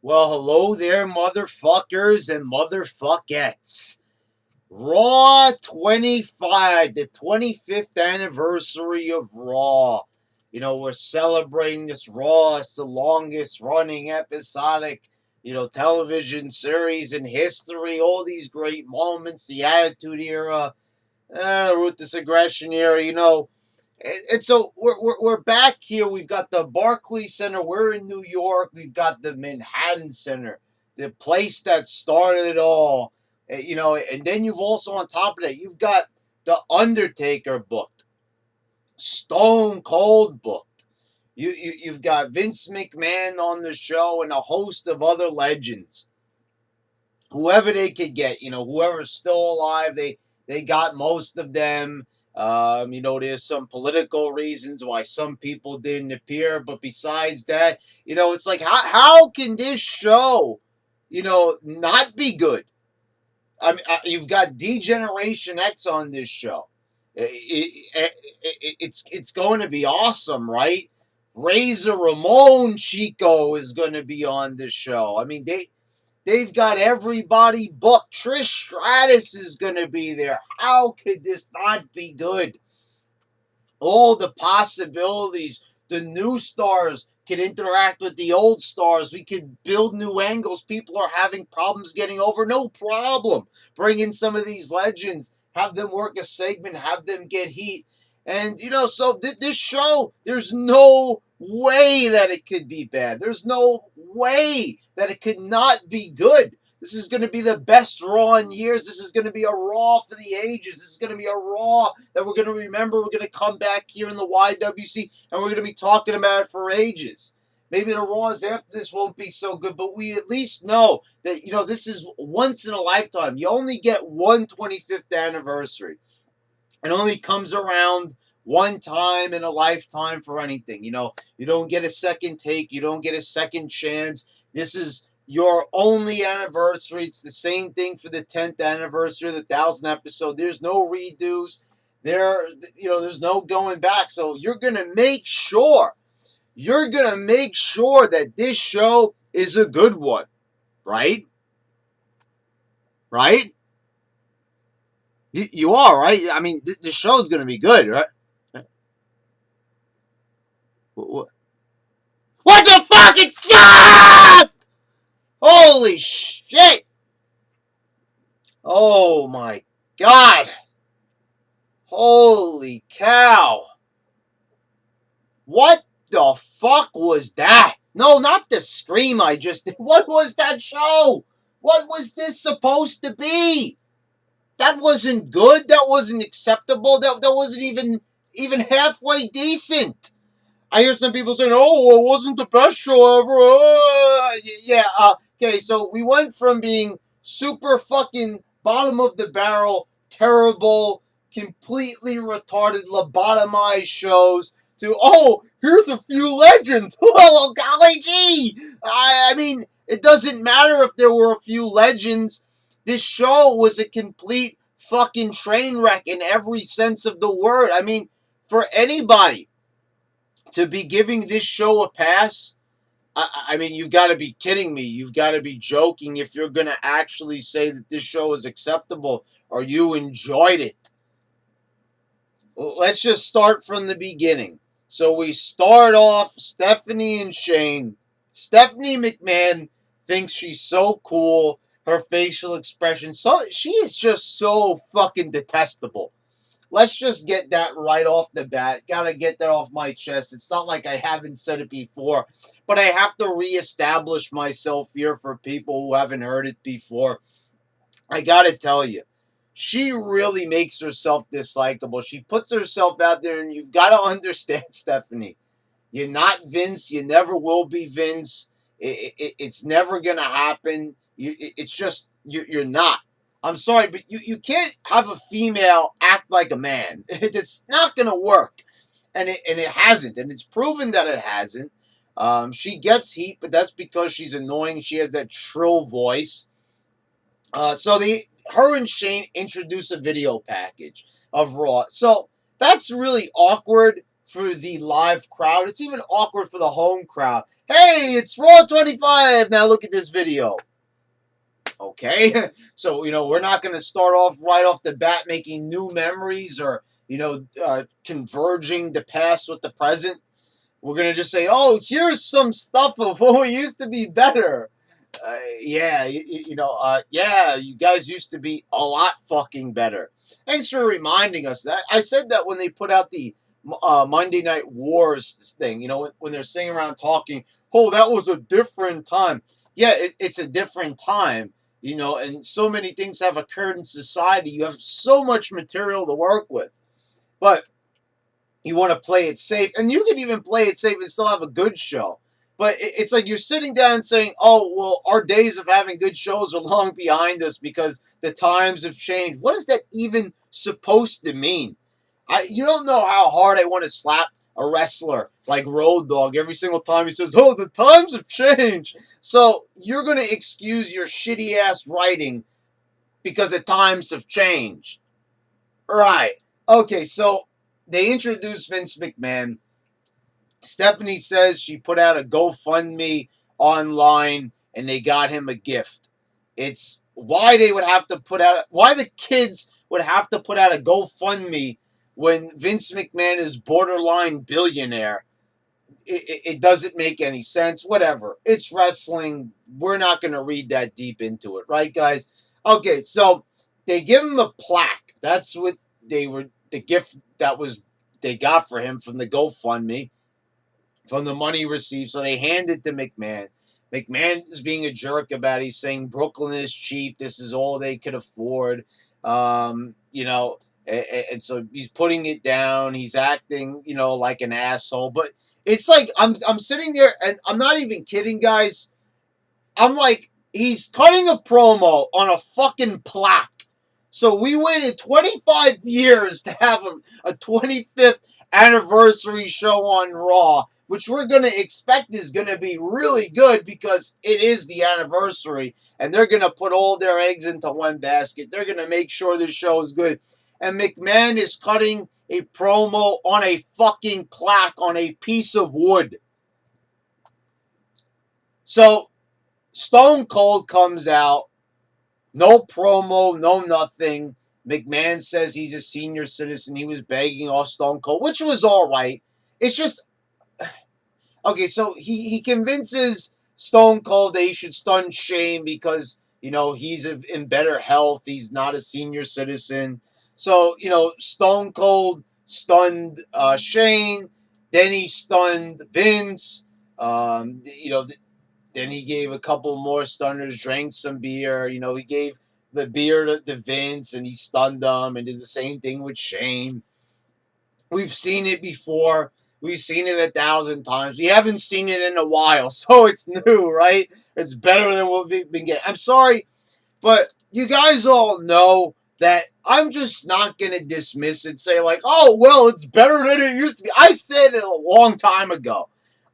Well, hello there, motherfuckers and motherfuckettes. Raw 25, the 25th anniversary of Raw. We're celebrating this Raw. It's the longest running episodic, television series in history. All these great moments, the Attitude Era, Ruthless Aggression Era, and so we're back here. We've got the Barclays Center. We're in New York. We've got the Manhattan Center, the place that started it all. And then you've also on top of that, you've got the Undertaker booked, Stone Cold booked. You've got Vince McMahon on the show and a host of other legends. Whoever they could get, whoever's still alive, they got most of them. There's some political reasons why some people didn't appear, but besides that, it's like how can this show, not be good? I mean, you've got D-Generation X on this show. It's going to be awesome, right? Razor Ramon Chico is going to be on this show. I mean, they've got everybody booked. Trish Stratus is going to be there. How could this not be good? All the possibilities. The new stars can interact with the old stars. We could build new angles. People are having problems getting over. No problem. Bring in some of these legends. Have them work a segment. Have them get heat. And, so this show, there's no way that it could be bad. There's no way that it could not be good. This is going to be the best Raw in years. This is going to be a Raw for the ages. This is going to be a Raw that we're going to remember. We're going to come back here in the YWC, and we're going to be talking about it for ages. Maybe the Raws after this won't be so good, but we at least know that, this is once in a lifetime. You only get one 25th anniversary. It only comes around one time in a lifetime for anything. You don't get a second take. You don't get a second chance. This is your only anniversary. It's the same thing for the 10th anniversary of the 1000th episode. There's no redos. There's no going back. So you're going to make sure that this show is a good one, right? Right? You are, right? I mean, the show's going to be good, right? What the fuck? It's up! Holy shit! Oh my god! Holy cow! What the fuck was that? No, not the scream I just did. What was that show? What was this supposed to be? That wasn't good. That wasn't acceptable. That wasn't even halfway decent. I hear some people saying, "Oh, it wasn't the best show ever." Okay. So we went from being super fucking bottom of the barrel, terrible, completely retarded, lobotomized shows to here's a few legends. Oh, golly gee! I mean, it doesn't matter if there were a few legends. This show was a complete fucking train wreck in every sense of the word. I mean, for anybody to be giving this show a pass, I mean, you've got to be kidding me. You've got to be joking if you're going to actually say that this show is acceptable or you enjoyed it. Let's just start from the beginning. So we start off Stephanie and Shane. Stephanie McMahon thinks she's so cool. Her facial expression, she is just so fucking detestable. Let's just get that right off the bat. Gotta get that off my chest. It's not like I haven't said it before, but I have to reestablish myself here for people who haven't heard it before. I gotta tell you, she really makes herself dislikable. She puts herself out there, and you've got to understand, Stephanie. You're not Vince. You never will be Vince. It's never gonna happen. It's just you're not. I'm sorry, but you can't have a female act like a man. It's not gonna work, and it hasn't, and it's proven that it hasn't. She gets heat, but that's because she's annoying. She has that shrill voice. Her and Shane introduce a video package of Raw. So that's really awkward for the live crowd. It's even awkward for the home crowd. Hey, it's Raw 25. Now look at this video. Okay, so we're not going to start off right off the bat making new memories or converging the past with the present. We're going to just say, oh, here's some stuff of what we used to be better. Yeah, you guys used to be a lot fucking better. Thanks for reminding us that. I said that when they put out the Monday Night Wars thing, when they're sitting around talking, oh, that was a different time. Yeah, it's a different time, and so many things have occurred in society. You have so much material to work with. But you want to play it safe, and you can even play it safe and still have a good show. But it's like you're sitting down and saying, oh, well, our days of having good shows are long behind us because the times have changed. What is that even supposed to mean? You don't know how hard I want to slap a wrestler like Road Dogg every single time he says, oh, the times have changed. So you're going to excuse your shitty-ass writing because the times have changed. Right. Okay, so they introduced Vince McMahon. Stephanie says she put out a GoFundMe online and they got him a gift. It's why the kids would have to put out a GoFundMe when Vince McMahon is borderline billionaire. It doesn't make any sense. Whatever. It's wrestling. We're not going to read that deep into it. Right, guys? Okay, so they give him a plaque. That's what the gift they got for him from the GoFundMe, from the money received. So they hand it to McMahon. McMahon is being a jerk about it. He's saying Brooklyn is cheap. This is all they could afford. And so he's putting it down. He's acting, like an asshole. But it's like I'm sitting there, and I'm not even kidding, guys. I'm like, he's cutting a promo on a fucking plaque. So we waited 25 years to have a 25th anniversary show on Raw, which we're going to expect is going to be really good because it is the anniversary, and they're going to put all their eggs into one basket. They're going to make sure the show is good. And McMahon is cutting a promo on a fucking plaque on a piece of wood. So Stone Cold comes out. No promo, no nothing. McMahon says he's a senior citizen. He was begging off Stone Cold, which was all right. It's just... Okay, so he convinces Stone Cold that he should stun Shane because, he's in better health. He's not a senior citizen. So, Stone Cold stunned Shane. Then he stunned Vince. Then he gave a couple more stunners, drank some beer. He gave the beer to Vince, and he stunned them, and did the same thing with Shane. We've seen it before. We've seen it 1,000 times. We haven't seen it in a while, so it's new, right? It's better than what we've been getting. I'm sorry, but you guys all know that I'm just not going to dismiss it, say like, oh, well, it's better than it used to be. I said it a long time ago.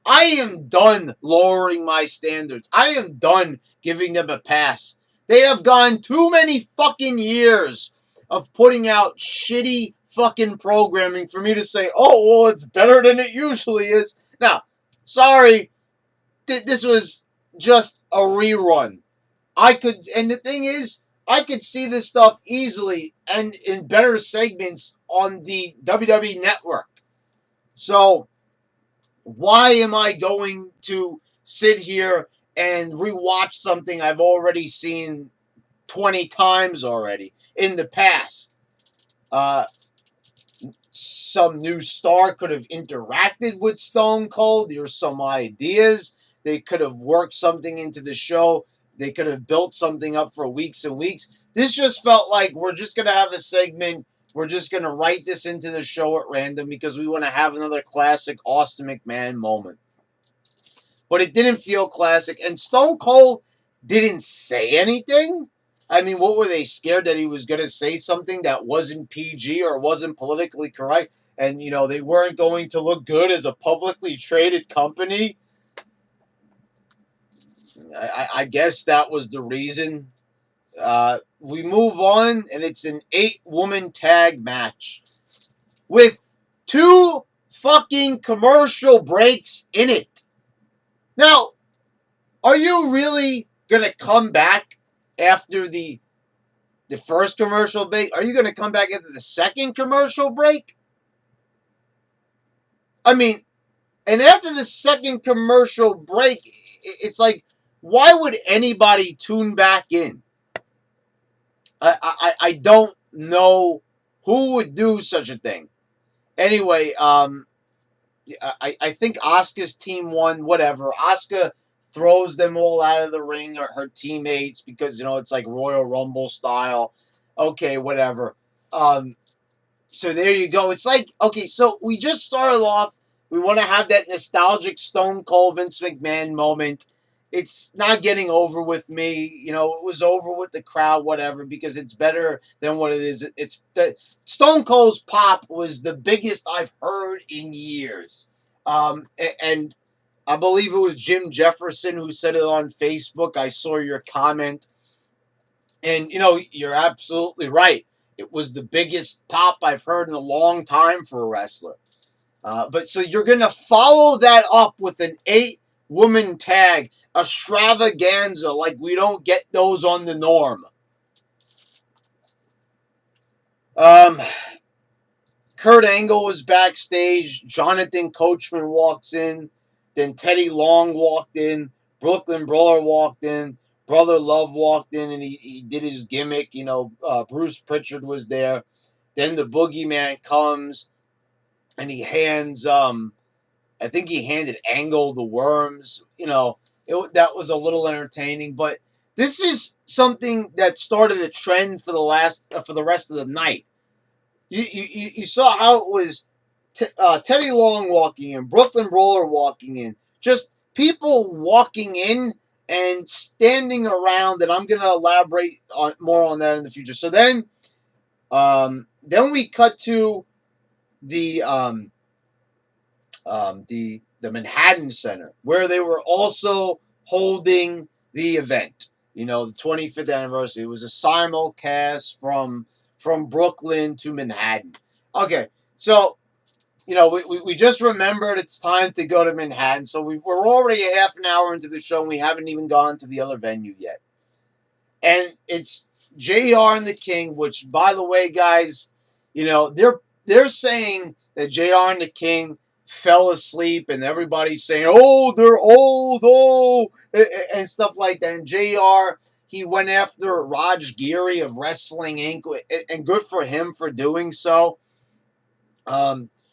I am done lowering my standards. I am done giving them a pass. They have gone too many fucking years of putting out shitty fucking programming for me to say, oh, well, it's better than it usually is. Now, sorry, this was just a rerun. And the thing is, I could see this stuff easily and in better segments on the WWE Network. So, why am I going to sit here and rewatch something I've already seen 20 times already in the past? Some new star could have interacted with Stone Cold. There's some ideas. They could have worked something into the show. They could have built something up for weeks and weeks. This just felt like we're just going to have a segment. We're just going to write this into the show at random because we want to have another classic Austin McMahon moment. But it didn't feel classic. And Stone Cold didn't say anything. I mean, what were they scared that he was going to say something that wasn't PG or wasn't politically correct? And, they weren't going to look good as a publicly traded company? I guess that was the reason. We move on, and it's an 8-woman tag match with 2 fucking commercial breaks in it. Now, are you really going to come back after the first commercial break? Are you going to come back after the second commercial break? I mean, and after the second commercial break, it's like, why would anybody tune back in? I don't know who would do such a thing. Anyway, I think Asuka's team won, whatever. Asuka throws them all out of the ring, or her teammates, because, it's like Royal Rumble style. Okay, whatever. So there you go. It's like, okay, so we just started off. We want to have that nostalgic Stone Cold Vince McMahon moment. It's not getting over with me. It was over with the crowd, whatever, because it's better than what it is. It's the Stone Cold's pop was the biggest I've heard in years. And I believe it was Jim Jefferson who said it on Facebook. I saw your comment. And, you're absolutely right. It was the biggest pop I've heard in a long time for a wrestler. But so you're going to follow that up with an 8-woman tag extravaganza, like we don't get those on the norm. Kurt Angle was backstage. Jonathan Coachman walks in. Then Teddy Long walked in. Brooklyn Brawler walked in. Brother Love walked in, and he did his gimmick. Bruce Pritchard was there. Then the Boogeyman comes, and he hands, I think he handed Angle the worms. That was a little entertaining. But this is something that started a trend for the rest of the night. You saw how it was Teddy Long walking in, Brooklyn Brawler walking in, just people walking in and standing around, and I'm going to elaborate more on that in the future. So then we cut to the Manhattan Center, where they were also holding the event. The 25th anniversary. It was a simulcast from Brooklyn to Manhattan. Okay, so we just remembered it's time to go to Manhattan. So we're already a half an hour into the show, and we haven't even gone to the other venue yet. And it's JR and the King, which, by the way, guys, they're saying that JR and the King fell asleep, and everybody's saying, oh, they're old, and stuff like that. And JR, he went after Raj Giri of Wrestling Inc., and good for him for doing so.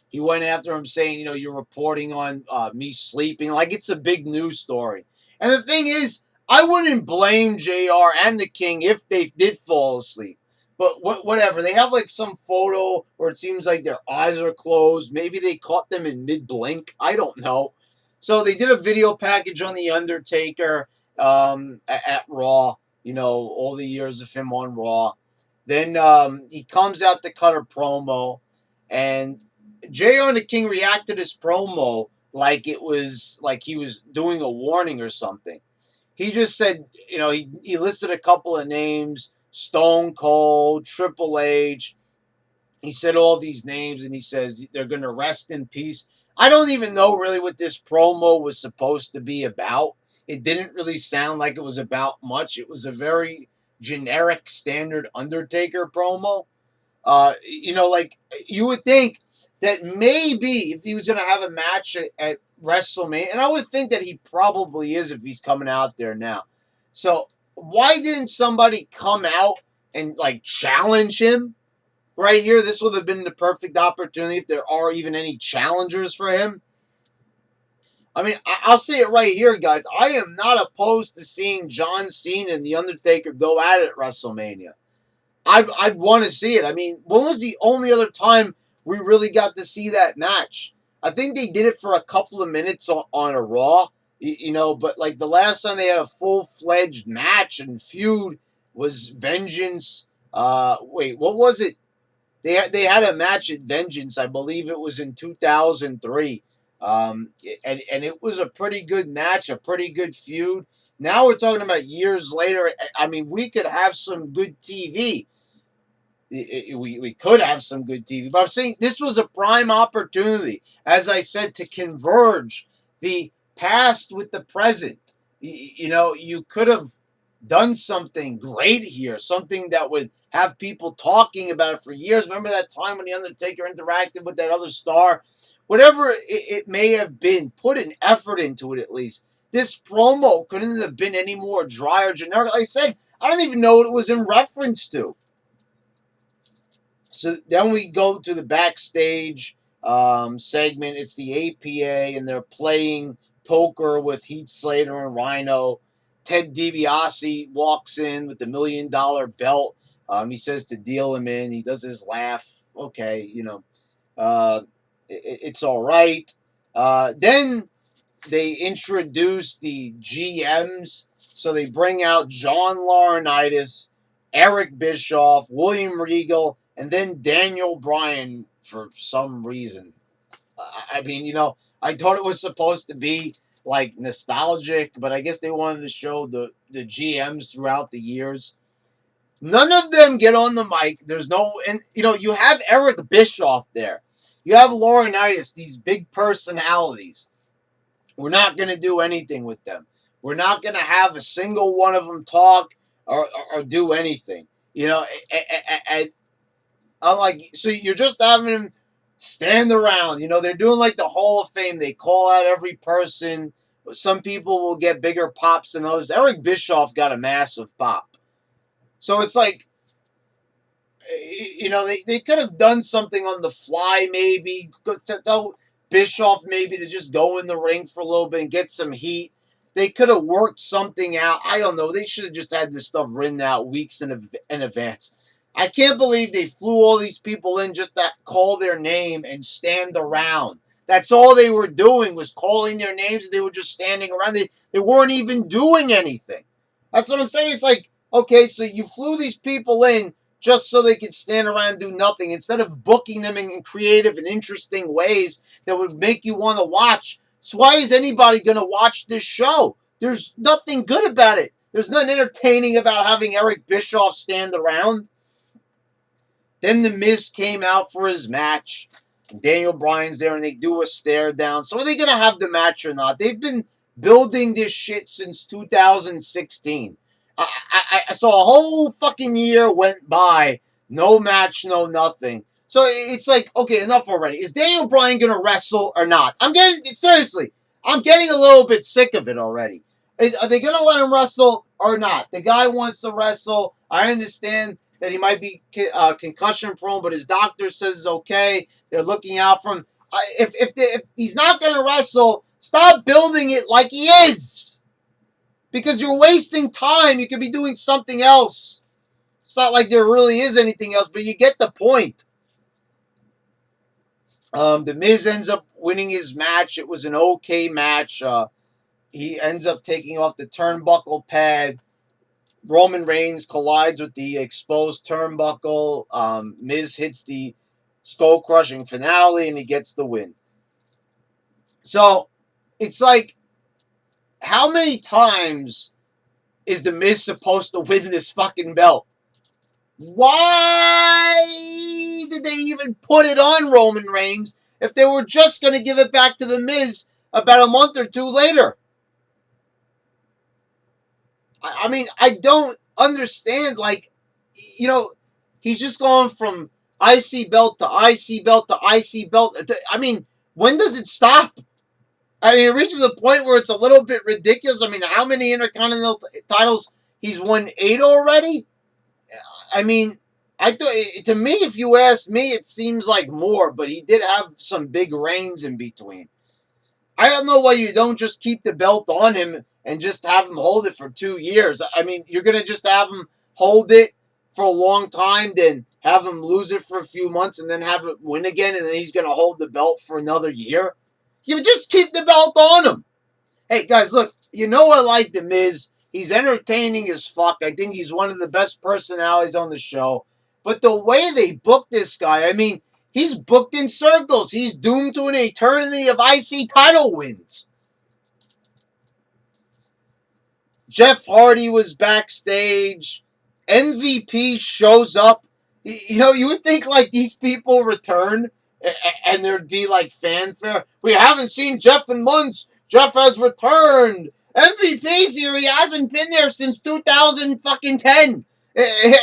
He went after him saying, you're reporting on me sleeping, like it's a big news story. And the thing is, I wouldn't blame JR and the King if they did fall asleep. But whatever. They have like some photo where it seems like their eyes are closed. Maybe they caught them in mid-blink. I don't know. So they did a video package on The Undertaker at Raw. All the years of him on Raw. Then he comes out to cut a promo. And JR and the King reacted to this promo like it was like he was doing a warning or something. He just said, he listed a couple of names, Stone Cold, Triple H. He said all these names, and he says they're going to rest in peace. I don't even know really what this promo was supposed to be about. It didn't really sound like it was about much. It was a very generic, standard Undertaker promo. Like you would think that maybe if he was going to have a match at WrestleMania, and I would think that he probably is if he's coming out there now. So why didn't somebody come out and like challenge him right here? This would have been the perfect opportunity if there are even any challengers for him. I mean, I'll say it right here, guys. I am not opposed to seeing John Cena and The Undertaker go at it at WrestleMania. I'd want to see it. I mean, when was the only other time we really got to see that match? I think they did it for a couple of minutes on a Raw, but like the last time they had a full-fledged match and feud was Vengeance. What was it? They had a match at Vengeance. I believe it was in 2003. And it was a pretty good match, a pretty good feud. Now we're talking about years later. I mean, we could have some good TV. we could have some good TV. But I'm saying this was a prime opportunity, as I said, to converge the past with the present. You could have done something great here, something that would have people talking about it for years. Remember that time when The Undertaker interacted with that other star? Whatever it may have been, put an effort into it at least. This promo couldn't have been any more dry or generic. Like I said, I don't even know what it was in reference to. So then we go to the backstage segment. It's the APA, and they're playing poker with Heath Slater and Rhino. Ted DiBiase walks in with the $1 million belt. He says to deal him in. He does his laugh. Okay, it's all right. Then they introduce the GMs. So they bring out John Laurinaitis, Eric Bischoff, William Regal, and then Daniel Bryan for some reason. I mean, I thought it was supposed to be like nostalgic, but I guess they wanted to show the GMs throughout the years. None of them get on the mic. There's no, and you have Eric Bischoff there. You have Laurinaitis, these big personalities. We're not going to do anything with them. We're not going to have a single one of them talk or do anything. I'm like, so you're just having them stand around. They're doing like the Hall of Fame. They call out every person. Some people will get bigger pops than others. Eric Bischoff got a massive pop. So it's like, they could have done something on the fly, maybe. Tell Bischoff maybe to just go in the ring for a little bit and get some heat. They could have worked something out. I don't know. They should have just had this stuff written out weeks in advance. I can't believe they flew all these people in just to call their name and stand around. That's all they were doing was calling their names, and they were just standing around. They weren't even doing anything. That's what I'm saying. It's like, okay, so you flew these people in just so they could stand around and do nothing instead of booking them in creative and interesting ways that would make you want to watch. So why is anybody going to watch this show? There's nothing good about it. There's nothing entertaining about having Eric Bischoff stand around. Then The Miz came out for his match. Daniel Bryan's there, and they do a stare down. So are they going to have the match or not? They've been building this shit since 2016. I saw a whole fucking year went by, no match, no nothing. So it's like, okay, enough already. Is Daniel Bryan going to wrestle or not? I'm getting a little bit sick of it already. Are they going to let him wrestle or not? The guy wants to wrestle. I understand that he might be concussion prone, but his doctor says it's okay. They're looking out for him. If he's not going to wrestle, stop building it like he is. Because you're wasting time. You could be doing something else. It's not like there really is anything else, but you get the point. The Miz ends up winning his match. It was an okay match. He ends up taking off the turnbuckle pad. Roman Reigns collides with the exposed turnbuckle. Miz hits the skull-crushing finale, and he gets the win. So, it's like, how many times is The Miz supposed to win this fucking belt? Why did they even put it on Roman Reigns if they were just going to give it back to The Miz about a month or two later? I mean, I don't understand. Like, he's just going from IC belt to IC belt to IC belt. I mean, when does it stop? I mean, it reaches a point where it's a little bit ridiculous. I mean, how many Intercontinental titles? He's won 8 already? I mean, to me, if you ask me, it seems like more, but he did have some big reigns in between. I don't know why you don't just keep the belt on him and just have him hold it for 2 years. I mean, you're going to just have him hold it for a long time, then have him lose it for a few months, and then have it win again, and then he's going to hold the belt for another year. You just keep the belt on him. Hey, guys, look, I like The Miz. He's entertaining as fuck. I think he's one of the best personalities on the show. But the way they book this guy, I mean, he's booked in circles. He's doomed to an eternity of IC title wins. Jeff Hardy was backstage. MVP shows up You know, you would think like these people return and there'd be like fanfare. We haven't seen Jeff in months. Jeff has returned. MVP's here. He hasn't been there since 2010.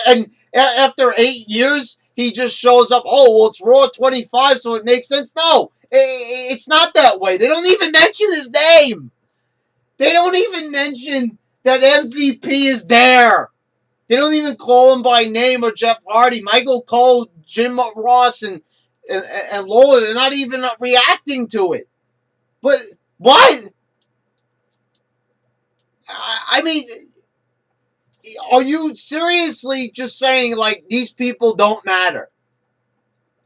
And after 8 years, he just shows up. Oh, well, it's Raw 25, so it makes sense. No, it's not that way. They don't even mention his name. They don't even mention that MVP is there. They don't even call him by name or Jeff Hardy, Michael Cole, Jim Ross, and Lola. They're not even reacting to it. But what? I mean, are you seriously just saying like these people don't matter?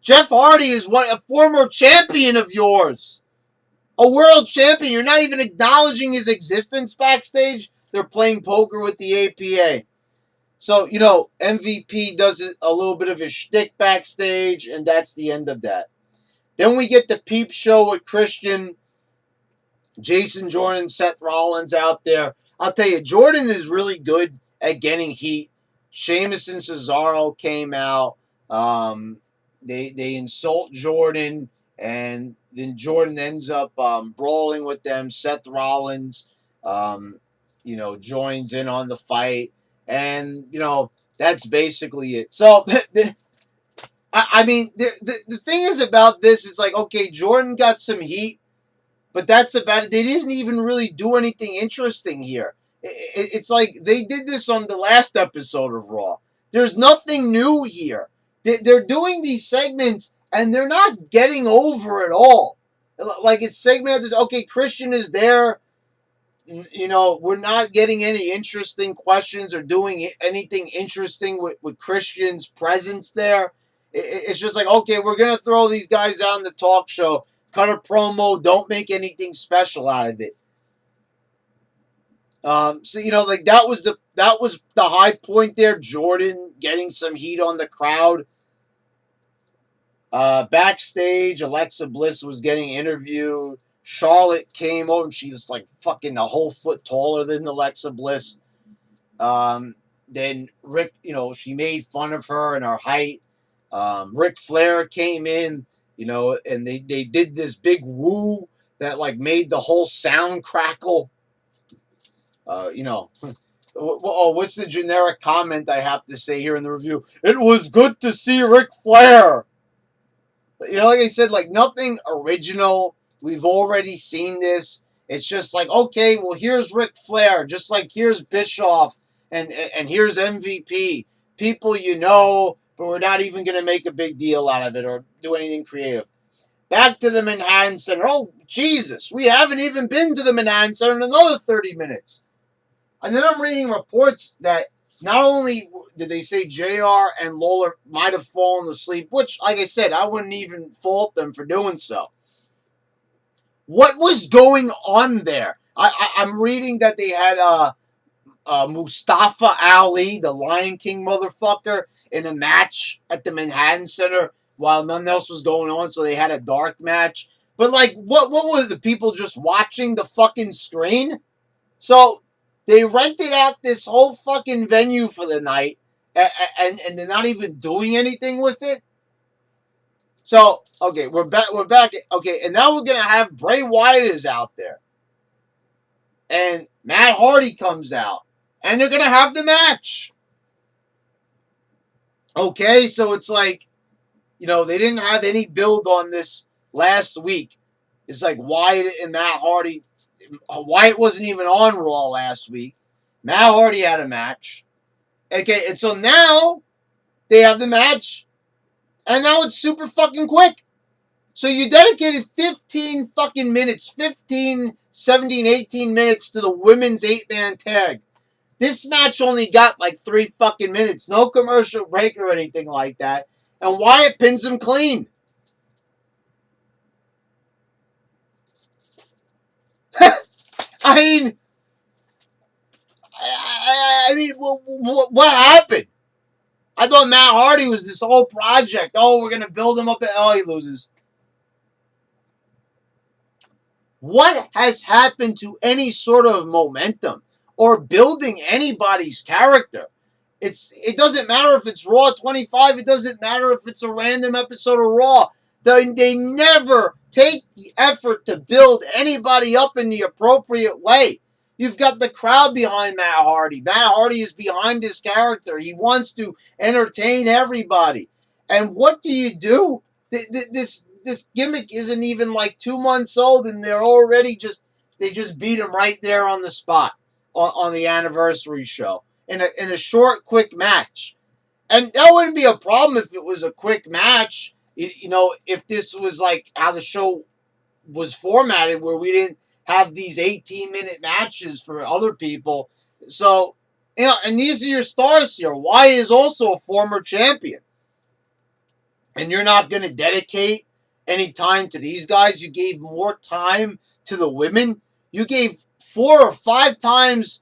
Jeff Hardy is a former champion of yours, a world champion. You're not even acknowledging his existence backstage. They're playing poker with the APA. So, you know, MVP does a little bit of his shtick backstage, and that's the end of that. Then we get the peep show with Christian, Jason Jordan, Seth Rollins out there. I'll tell you, Jordan is really good at getting heat. Sheamus and Cesaro came out. They insult Jordan, and then Jordan ends up brawling with them. Seth Rollins, joins in on the fight. And, that's basically it. So, I mean, the thing is about this, it's like, okay, Jordan got some heat, but that's about it. They didn't even really do anything interesting here. It's like they did this on the last episode of Raw. There's nothing new here. They're doing these segments, and they're not getting over at all. Like, it's segment after, okay, Christian is there. We're not getting any interesting questions or doing anything interesting with Christian's presence there. It's just like, okay, we're going to throw these guys out in the talk show, cut a promo, don't make anything special out of it. Like that was the high point there. Jordan getting some heat on the crowd. Backstage, Alexa Bliss was getting interviewed. Charlotte came over and she's like fucking a whole foot taller than Alexa Bliss. Then Rick, she made fun of her and her height. Ric Flair came in, and they did this big woo that like made the whole sound crackle. What's the generic comment I have to say here in the review? It was good to see Ric Flair. Like I said, like nothing original. We've already seen this. It's just like, okay, well, here's Ric Flair. Just like here's Bischoff and here's MVP. People but we're not even going to make a big deal out of it or do anything creative. Back to the Manhattan Center. Oh, Jesus. We haven't even been to the Manhattan Center in another 30 minutes. And then I'm reading reports that not only did they say JR and Lola might have fallen asleep, which, like I said, I wouldn't even fault them for doing so. What was going on there? I'm reading that they had Mustafa Ali, the Lion King motherfucker, in a match at the Manhattan Center while nothing else was going on, so they had a dark match. But, like, what were the people just watching the fucking screen? So they rented out this whole fucking venue for the night, and they're not even doing anything with it. So, okay, we're back. Okay, and now we're going to have Bray Wyatt is out there. And Matt Hardy comes out. And they're going to have the match. Okay, so it's like, they didn't have any build on this last week. It's like Wyatt and Matt Hardy. Wyatt wasn't even on Raw last week. Matt Hardy had a match. Okay, and so now they have the match. And now it's super fucking quick. So you dedicated 15 fucking minutes, 15, 17, 18 minutes to the women's 8-man tag. This match only got like 3 fucking minutes. No commercial break or anything like that. And Wyatt pins him clean. I mean, what happened? I thought Matt Hardy was this whole project. Oh, we're going to build him up. He loses. What has happened to any sort of momentum or building anybody's character? It doesn't matter if it's Raw 25. It doesn't matter if it's a random episode of Raw. They never take the effort to build anybody up in the appropriate way. You've got the crowd behind Matt Hardy. Matt Hardy is behind his character. He wants to entertain everybody. And what do you do? This gimmick isn't even like 2 months old, and they're already they just beat him right there on the spot on the anniversary show in a short, quick match. And that wouldn't be a problem if it was a quick match. If this was like how the show was formatted, where we didn't have these 18-minute matches for other people. So, and these are your stars here. Wyatt is also a former champion. And you're not going to dedicate any time to these guys. You gave more time to the women. You gave 4 or 5 times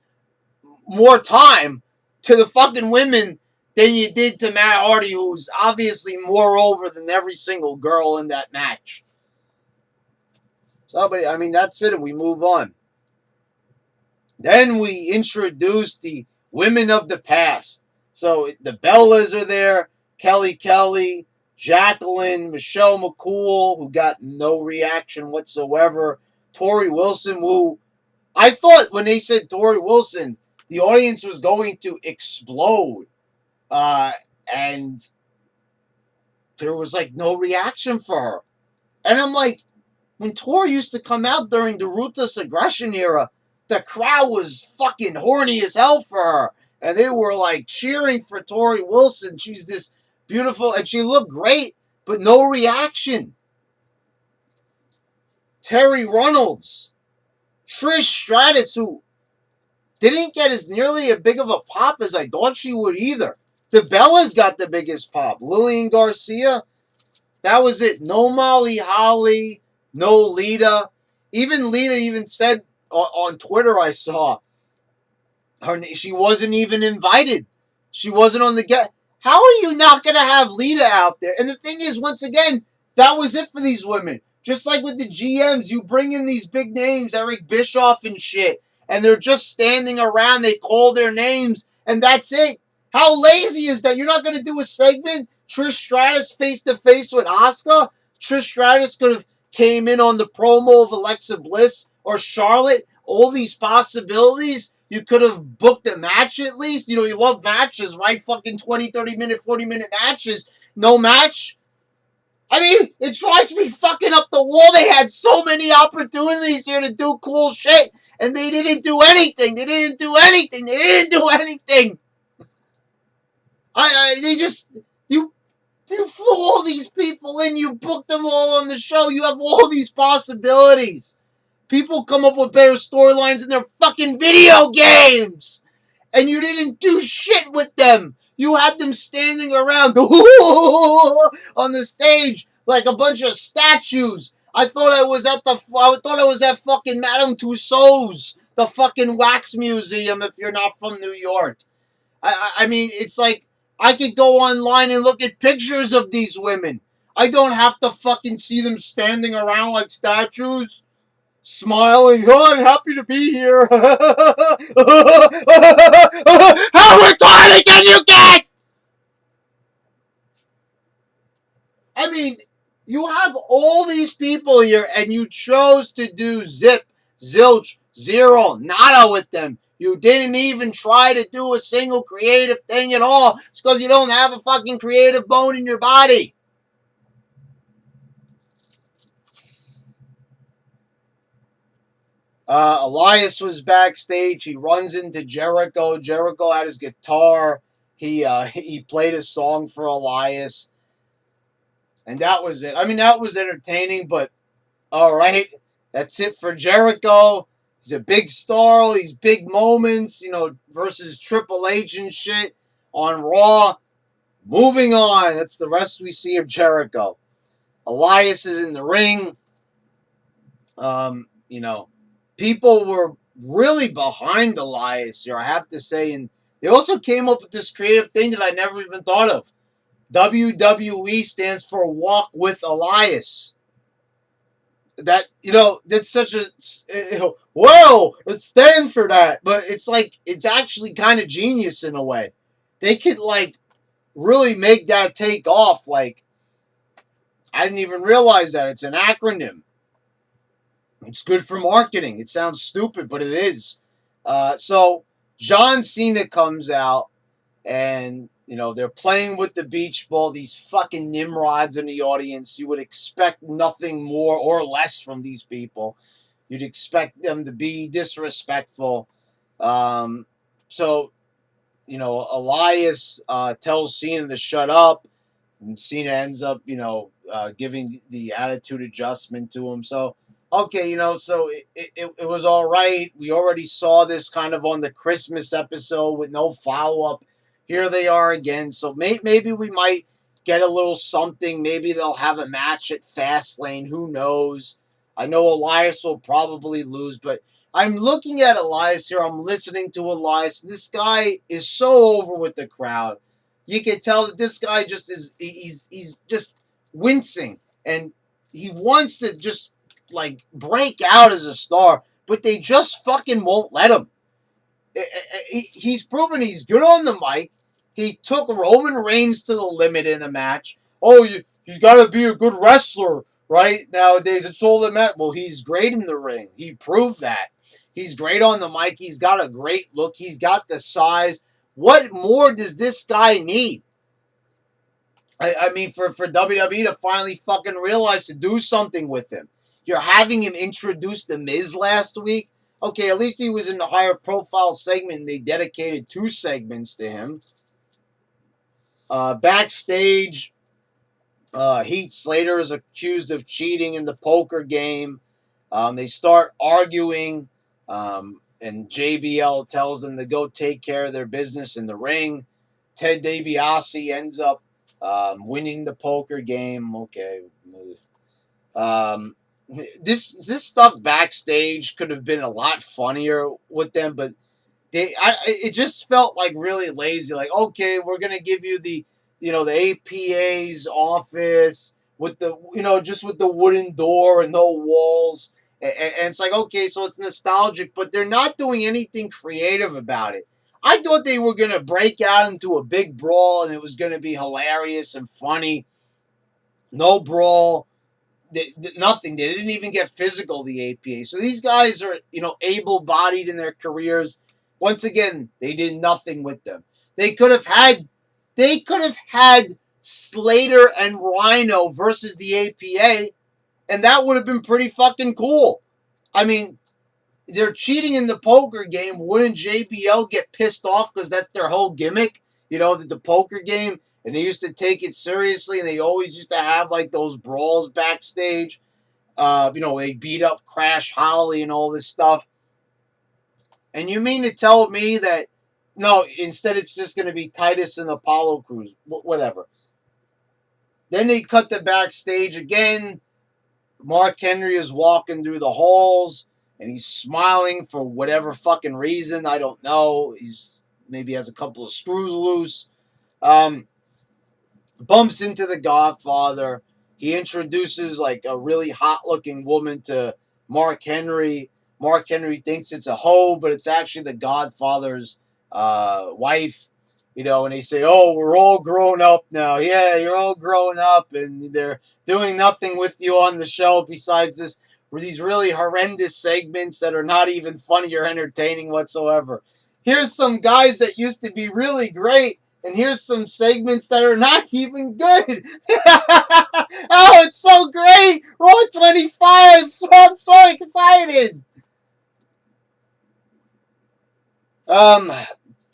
more time to the fucking women than you did to Matt Hardy, who's obviously more over than every single girl in that match. So, but I mean, that's it, and we move on. Then we introduce the women of the past. So the Bellas are there, Kelly, Jacqueline, Michelle McCool, who got no reaction whatsoever, Tori Wilson, who I thought when they said Tori Wilson, the audience was going to explode. And there was like no reaction for her. And I'm like, when Tori used to come out during the Ruthless Aggression era, the crowd was fucking horny as hell for her. And they were like cheering for Tori Wilson. She's this beautiful, and she looked great, but no reaction. Terry Runnels, Trish Stratus, who didn't get as nearly as big of a pop as I thought she would either. The Bellas got the biggest pop. Lillian Garcia, that was it. No Molly Holly, no Lita. Even Lita said on Twitter, I saw, she wasn't even invited. She wasn't on the get. How are you not going to have Lita out there? And the thing is, once again, that was it for these women. Just like with the GMs, you bring in these big names, Eric Bischoff and shit, and they're just standing around. They call their names, and that's it. How lazy is that? You're not going to do a segment? Trish Stratus face-to-face with Asuka? Trish Stratus could have came in on the promo of Alexa Bliss or Charlotte. All these possibilities. You could have booked a match at least. You love matches, right? Fucking 20, 30-minute, 40-minute matches. No match? I mean, it drives me fucking up the wall. They had so many opportunities here to do cool shit, and they didn't do anything. You flew all these people in. You booked them all on the show. You have all these possibilities. People come up with better storylines in their fucking video games. And you didn't do shit with them. You had them standing around on the stage like a bunch of statues. I thought I was at fucking Madame Tussauds, the fucking wax museum if you're not from New York. I mean, it's like I could go online and look at pictures of these women. I don't have to fucking see them standing around like statues, smiling. Oh, I'm happy to be here. How retarded can you get? I mean, you have all these people here, and you chose to do zip, zilch, zero, nada with them. You didn't even try to do a single creative thing at all. It's because you don't have a fucking creative bone in your body. Elias was backstage. He runs into Jericho. Jericho had his guitar. He played a song for Elias. And that was it. I mean, that was entertaining, but all right. That's it for Jericho. He's a big star, all these big moments, versus Triple H and shit on Raw. Moving on. That's the rest we see of Jericho. Elias is in the ring. People were really behind Elias here, I have to say. And they also came up with this creative thing that I never even thought of. WWE stands for Walk with Elias. That, that's such a, it stands for that. But it's like, it's actually kind of genius in a way. they could, like, really make that take off. Like, I didn't even realize that. It's an acronym. It's good for marketing. It sounds stupid, but it is. So John Cena comes out, and, you know, they're playing with the beach ball. These fucking nimrods in the audience. You would expect nothing more or less from these people. You'd expect them to be disrespectful. So, you know, Elias tells Cena to shut up, and Cena ends up, you know, giving the attitude adjustment to him. So, okay, you know, so it was all right. We already saw this kind of on the Christmas episode with no follow-up. Here they are again. So maybe we might get a little something. Maybe they'll have a match at Fastlane. Who knows? I know Elias will probably lose, but I'm looking at Elias here. I'm listening to Elias. This guy is so over with the crowd. You can tell that this guy just is, he's just wincing, and he wants to just, like, break out as a star, but they just fucking won't let him. He's proven he's good on the mic. He took Roman Reigns to the limit in a match. Oh, he's got to be a good wrestler, right? Nowadays, it's all that matters. Well, he's great in the ring. He proved that. He's great on the mic. He's got a great look. He's got the size. What more does this guy need? I mean, for WWE to finally fucking realize to do something with him. You're having him introduce The Miz last week. Okay, at least he was in the higher profile segment, and they dedicated 2 segments to him. Backstage, Heath Slater is accused of cheating in the poker game. They start arguing, and JBL tells them to go take care of their business in the ring. Ted DiBiase ends up winning the poker game. Okay. This stuff backstage could have been a lot funnier with them, but it just felt like really lazy. Like, okay, we're gonna give you the APA's office with the, just with the wooden door and no walls, and it's like, okay, so it's nostalgic, but they're not doing anything creative about it. I thought they were gonna break out into a big brawl, and it was gonna be hilarious and funny. No brawl. Nothing. They didn't even get physical, the APA. So these guys are, able-bodied in their careers. Once again, they did nothing with them. They could have had Slater and Rhino versus the APA, and that would have been pretty fucking cool. I mean, they're cheating in the poker game. Wouldn't JBL get pissed off because that's their whole gimmick? The poker game, and they used to take it seriously, and they always used to have, like, those brawls backstage. They beat up Crash Holly and all this stuff. And you mean to tell me that, no, instead it's just going to be Titus and Apollo Crews, whatever. Then they cut the backstage again. Mark Henry is walking through the halls, and he's smiling for whatever fucking reason. I don't know. Maybe has a couple of screws loose. Bumps into the Godfather. He introduces, like, a really hot-looking woman to Mark Henry. Mark Henry thinks it's a hoe, but it's actually the Godfather's wife. And they say, oh, we're all grown up now. Yeah, you're all grown up, and they're doing nothing with you on the show besides these really horrendous segments that are not even funny or entertaining whatsoever. Here's some guys that used to be really great, and here's some segments that are not even good. Oh, it's so great! Raw 25! I'm so excited!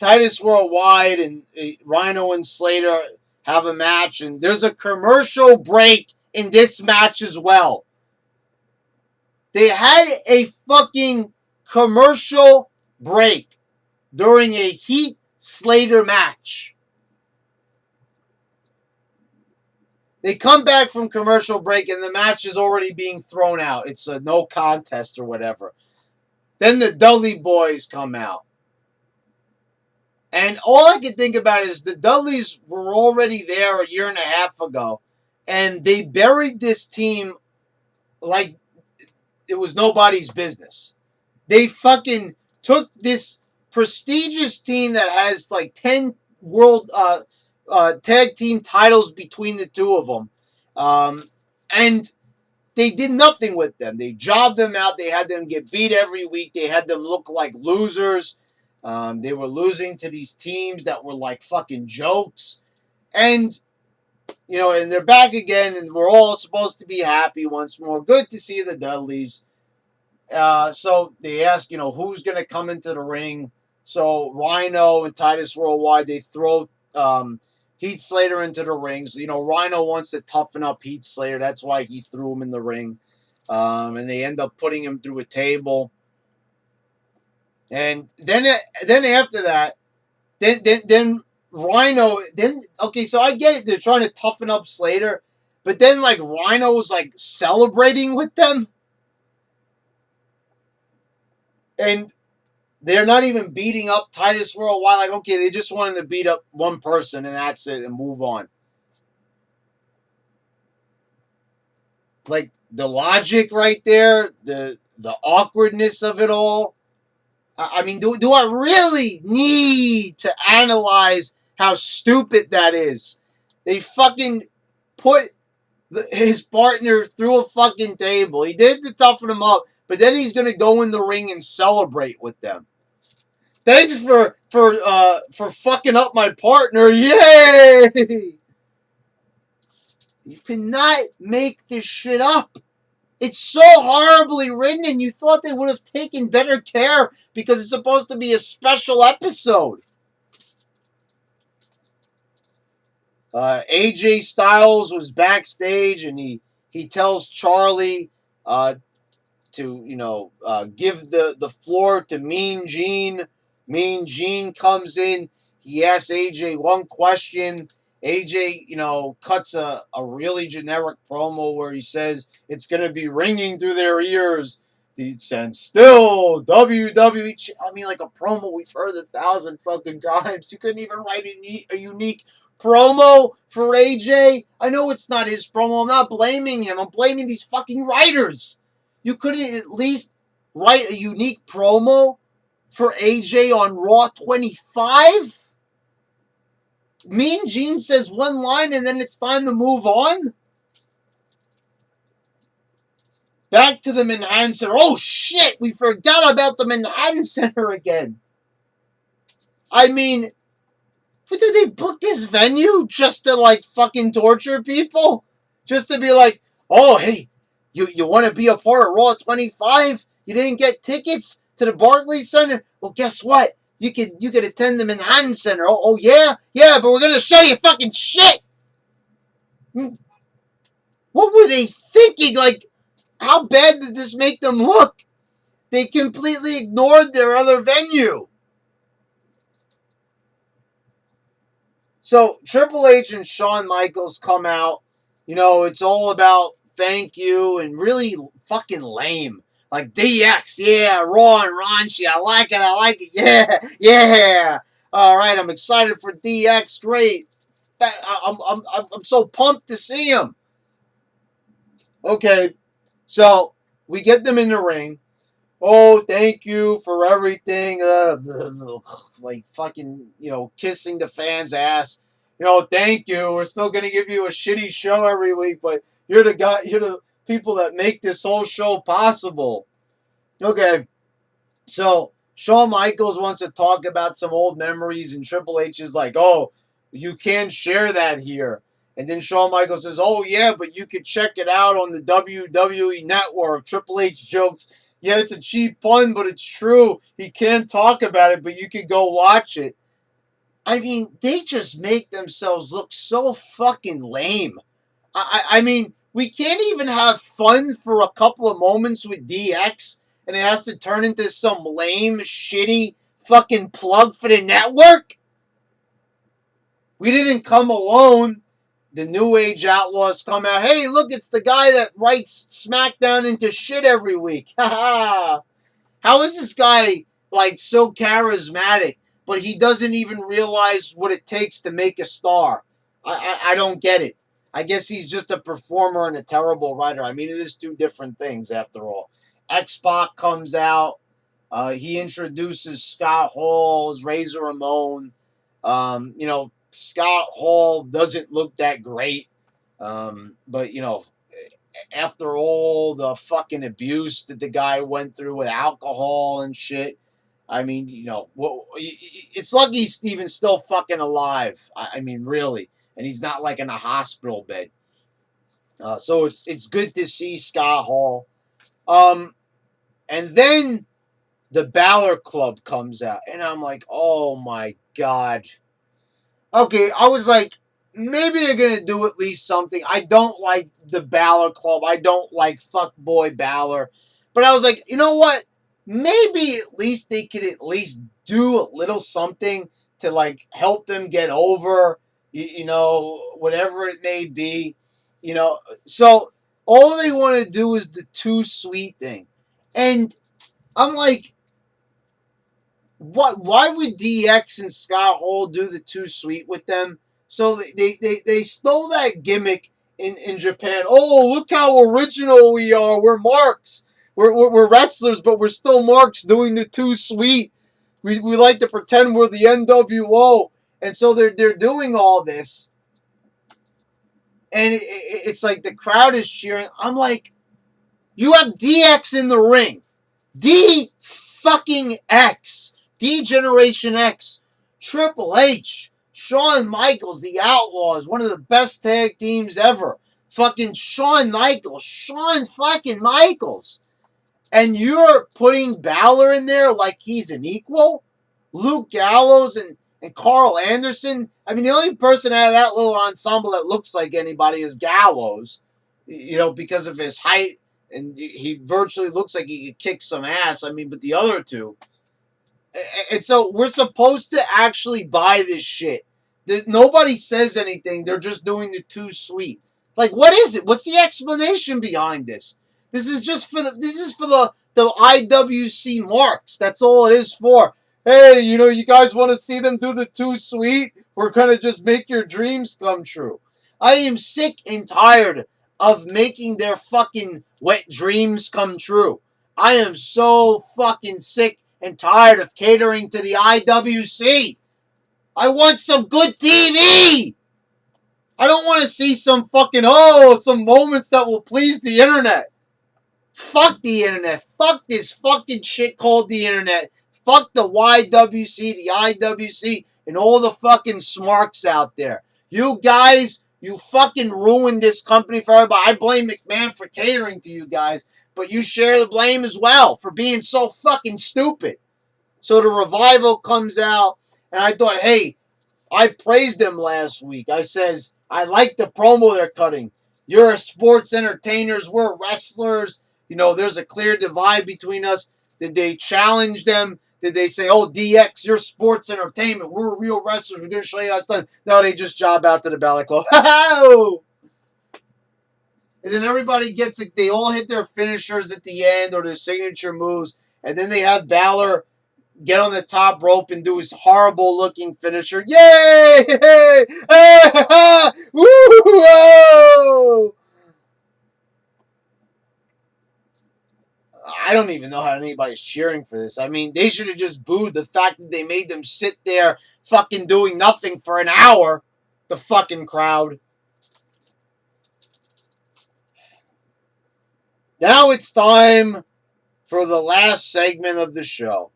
Titus Worldwide and Rhino and Slater have a match, and there's a commercial break in this match as well. They had a fucking commercial break during a Heath Slater match. They come back from commercial break, and the match is already being thrown out. It's a no contest or whatever. Then the Dudley Boys come out. And all I can think about is the Dudleys were already there a year and a half ago, and they buried this team like it was nobody's business. They fucking took this prestigious team that has like 10 world tag team titles between the two of them. And they did nothing with them. They jobbed them out. They had them get beat every week. They had them look like losers. They were losing to these teams that were like fucking jokes. And, and they're back again, and we're all supposed to be happy once more. Good to see the Dudleys. So they ask, who's going to come into the ring. So Rhino and Titus Worldwide, they throw Heath Slater into the ring. So, Rhino wants to toughen up Heath Slater. That's why he threw him in the ring. And they end up putting him through a table. And then after that, then Rhino, okay, so I get it. They're trying to toughen up Slater. But then, like, Rhino was, like, celebrating with them. And they're not even beating up Titus Worldwide. Like, okay, they just wanted to beat up one person, and that's it, and move on. Like, the logic right there, the awkwardness of it all. I mean, do I really need to analyze how stupid that is? They fucking put his partner through a fucking table. He did to toughen him up, but then he's going to go in the ring and celebrate with them. Thanks for fucking up my partner. Yay! You cannot make this shit up. It's so horribly written, and you thought they would have taken better care because it's supposed to be a special episode. AJ Styles was backstage, and he tells Charlie to give the floor to Mean Gene. Mean Gene comes in. He asks AJ one question. AJ, cuts a really generic promo where he says it's going to be ringing through their ears. And still, WWE. I mean, like a promo we've heard 1,000 fucking times. You couldn't even write a unique promo for AJ. I know it's not his promo. I'm not blaming him. I'm blaming these fucking writers. You couldn't at least write a unique promo for AJ on Raw 25? Mean Gene says one line and then it's time to move on? Back to the Manhattan Center. Oh shit, we forgot about the Manhattan Center again. I mean, what did they book this venue just to like fucking torture people? Just to be like, oh hey, you want to be a part of Raw 25? You didn't get tickets to the Barclays Center? Well, guess what? You could attend the Manhattan Center. Oh yeah? Yeah, but we're going to show you fucking shit! What were they thinking? Like, how bad did this make them look? They completely ignored their other venue. So, Triple H and Shawn Michaels come out. It's all about thank you and really fucking lame. Like, DX, yeah, raw and raunchy. I like it, yeah. All right, I'm excited for DX. Great. I'm so pumped to see him. Okay, so we get them in the ring. Oh, thank you for everything. Like fucking, kissing the fans' ass. Thank you. We're still gonna give you a shitty show every week, but you're the people that make this whole show possible. Okay, so Shawn Michaels wants to talk about some old memories, and Triple H is like, oh, you can't share that here. And then Shawn Michaels says, oh, yeah, but you could check it out on the WWE Network. Triple H jokes, yeah, it's a cheap pun, but it's true. He can't talk about it, but you could go watch it. I mean, they just make themselves look so fucking lame. I mean, we can't even have fun for a couple of moments with DX, and it has to turn into some lame, shitty fucking plug for the network? We didn't come alone. The New Age Outlaws come out. Hey, look, it's the guy that writes SmackDown into shit every week. How is this guy, like, so charismatic, but he doesn't even realize what it takes to make a star? I don't get it. I guess he's just a performer and a terrible writer. I mean, it is two different things, after all. X-Pac comes out. He introduces Scott Hall as Razor Ramon. Scott Hall doesn't look that great. But after all the fucking abuse that the guy went through with alcohol and shit, I mean, it's lucky he's even still fucking alive. I mean, really, and he's not like in a hospital bed. So it's good to see Scott Hall. And then the Balor Club comes out, and I'm like, oh my god. Okay, I was like, maybe they're gonna do at least something. I don't like the Balor Club. I don't like fuckboy Balor. But I was like, you know what? Maybe at least they could at least do a little something to like help them get over, whatever it may be. So all they want to do is the too sweet thing. And I'm like, what? Why would DX and Scott Hall do the too sweet with them? So they stole that gimmick in Japan. Oh, look how original we are. We're marks. We're wrestlers, but we're still marks doing the too sweet. We like to pretend we're the NWO, and so they're doing all this, and it's like the crowd is cheering. I'm like, you have DX in the ring. D fucking X. D Generation X. Triple H. Shawn Michaels, the Outlaws, one of the best tag teams ever. Fucking Shawn Michaels. Shawn fucking Michaels. And you're putting Balor in there like he's an equal? Luke Gallows and Carl Anderson? I mean, the only person out of that little ensemble that looks like anybody is Gallows. Because of his height. And he virtually looks like he could kick some ass. I mean, but the other two. And so we're supposed to actually buy this shit. Nobody says anything. They're just doing the too sweet. Like, what is it? What's the explanation behind this? This is for the IWC marks. That's all it is for. Hey, you guys want to see them do the too sweet? We're going to just make your dreams come true. I am sick and tired of making their fucking wet dreams come true. I am so fucking sick and tired of catering to the IWC. I want some good TV. I don't want to see some moments that will please the internet. Fuck the internet. Fuck this fucking shit called the internet. Fuck the YWC, the IWC, and all the fucking smarks out there. You guys, you fucking ruined this company for everybody. I blame McMahon for catering to you guys, but you share the blame as well for being so fucking stupid. So the Revival comes out, and I thought, hey, I praised them last week. I says, I like the promo they're cutting. You're sports entertainers. We're wrestlers. There's a clear divide between us. Did they challenge them? Did they say, oh, DX, you're sports entertainment. We're real wrestlers. We're going to show you how it's done. No, they just job out to the Balor Club. And then everybody gets it. They all hit their finishers at the end or their signature moves. And then they have Balor get on the top rope and do his horrible looking finisher. Yay! Woo! I don't even know how anybody's cheering for this. I mean, they should have just booed the fact that they made them sit there fucking doing nothing for an hour. The fucking crowd. Now it's time for the last segment of the show.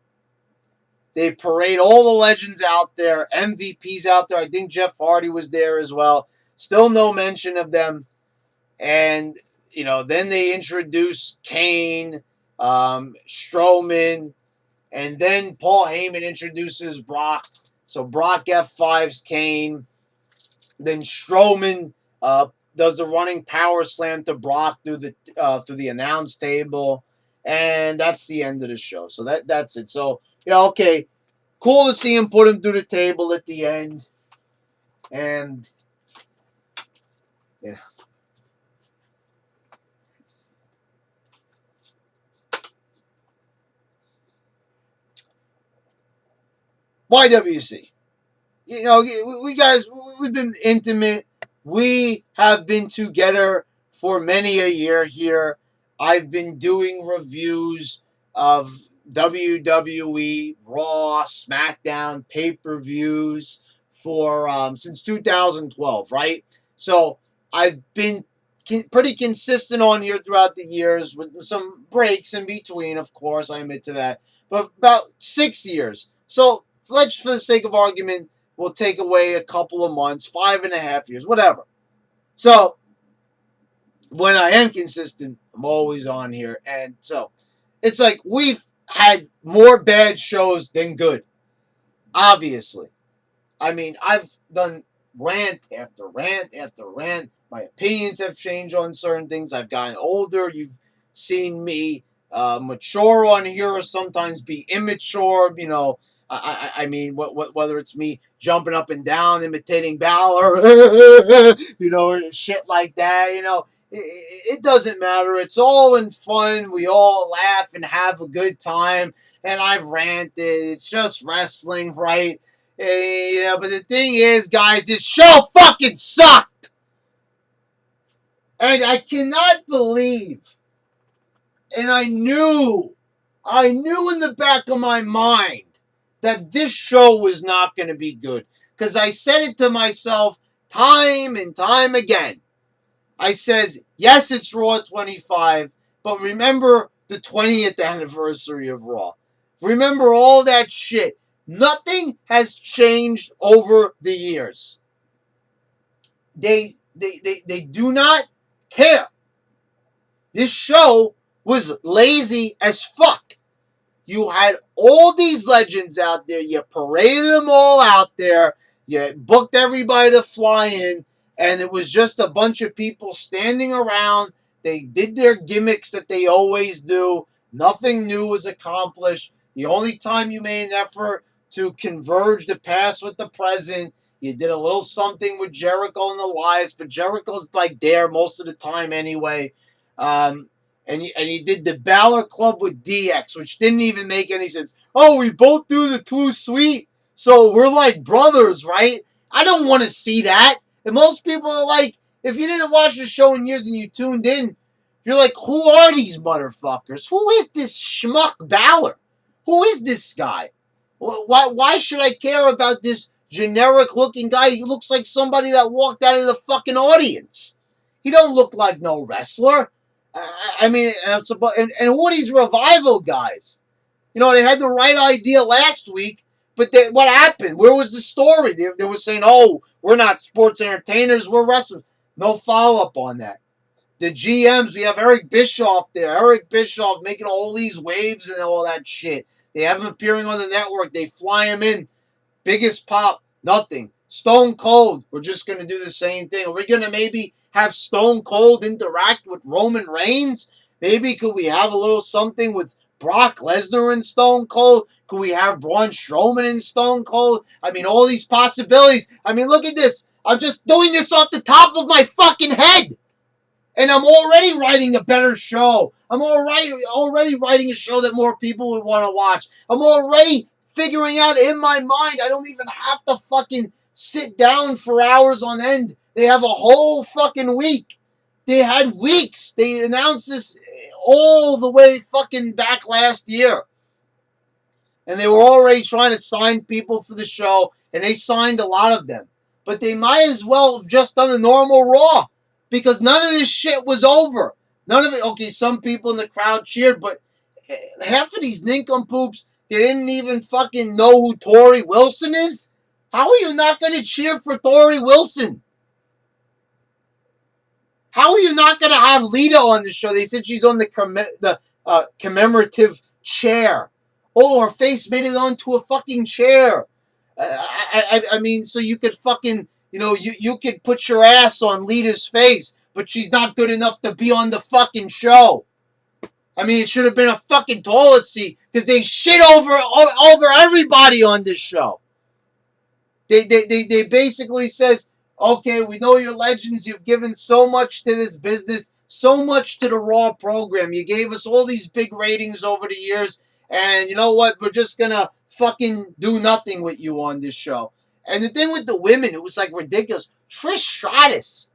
They parade all the legends out there, MVPs out there. I think Jeff Hardy was there as well. Still no mention of them. And, then they introduce Kane, Strowman, and then Paul Heyman introduces Brock. So Brock F5's Kane. Then Strowman does the running power slam to Brock through the announce table. And that's the end of the show. So that's it. So, okay. Cool to see him put him through the table at the end. And, YWC. We've been intimate. We have been together for many a year here. I've been doing reviews of WWE, Raw, SmackDown, pay-per-views for since 2012, right? So I've been pretty consistent on here throughout the years, with some breaks in between, of course, I admit to that, but about 6 years. So let's, for the sake of argument, we'll take away a couple of months, 5.5 years, whatever. So when I am consistent, I'm always on here. And so it's like we've had more bad shows than good, obviously. I mean, I've done rant after rant after rant. My opinions have changed on certain things. I've gotten older. You've seen me mature on here, or sometimes be immature. You know, I mean, whether it's me jumping up and down, imitating Balor, you know, or shit like that. You know, it doesn't matter. It's all in fun. We all laugh and have a good time. And I've ranted. It's just wrestling, right? You know, but the thing is, guys, this show fucking sucked. And I cannot believe, and I knew in the back of my mind that this show was not going to be good. Because I said it to myself time and time again. I says, yes, it's Raw 25, but remember the 20th anniversary of Raw. Remember all that shit. Nothing has changed over the years. They do not care. This show was lazy as fuck. You had all these legends out there. You paraded them all out there. You booked everybody to fly in. And it was just a bunch of people standing around. They did their gimmicks that they always do. Nothing new was accomplished. The only time you made an effort to converge the past with the present, you did a little something with Jericho and Elias, but Jericho's like there most of the time anyway. And you did the Balor Club with DX, which didn't even make any sense. Oh, we both do the Too Sweet, so we're like brothers, right? I don't want to see that. And most people are like, if you didn't watch the show in years and you tuned in, you're like, who are these motherfuckers? Who is this schmuck Balor? Who is this guy? Why should I care about this generic-looking guy? He looks like somebody that walked out of the fucking audience. He don't look like no wrestler. I mean, and who are these Revival guys? You know, they had the right idea last week, but what happened? Where was the story? They were saying, oh, we're not sports entertainers, we're wrestlers. No follow-up on that. The GMs, we have Eric Bischoff there. Eric Bischoff making all these waves and all that shit. They have him appearing on the network. They fly him in. Biggest pop, nothing. Stone Cold, we're just going to do the same thing. Are we going to maybe have Stone Cold interact with Roman Reigns? Maybe could we have a little something with Brock Lesnar and Stone Cold? Could we have Braun Strowman and Stone Cold? I mean, all these possibilities. I mean, look at this. I'm just doing this off the top of my fucking head. And I'm already writing a better show. I'm already writing a show that more people would want to watch. I'm already figuring out in my mind. I don't even have to fucking sit down for hours on end. They have a whole fucking week. They had weeks. They announced this all the way fucking back last year. And they were already trying to sign people for the show. And they signed a lot of them. But they might as well have just done a normal Raw. Because none of this shit was over. None of it. Okay, some people in the crowd cheered, but half of these nincompoops, they didn't even fucking know who Tori Wilson is. How are you not going to cheer for Tori Wilson? How are you not going to have Lita on the show? They said she's on the commemorative chair. Oh, her face made it onto a fucking chair. I mean, so you could fucking... You know, you could put your ass on Lita's face, but she's not good enough to be on the fucking show. I mean, it should have been a fucking toilet seat, because they shit over everybody on this show. They basically says, okay, we know you're legends. You've given so much to this business, so much to the Raw program. You gave us all these big ratings over the years, and you know what? We're just gonna fucking do nothing with you on this show. And the thing with the women, it was like ridiculous. Trish Stratus,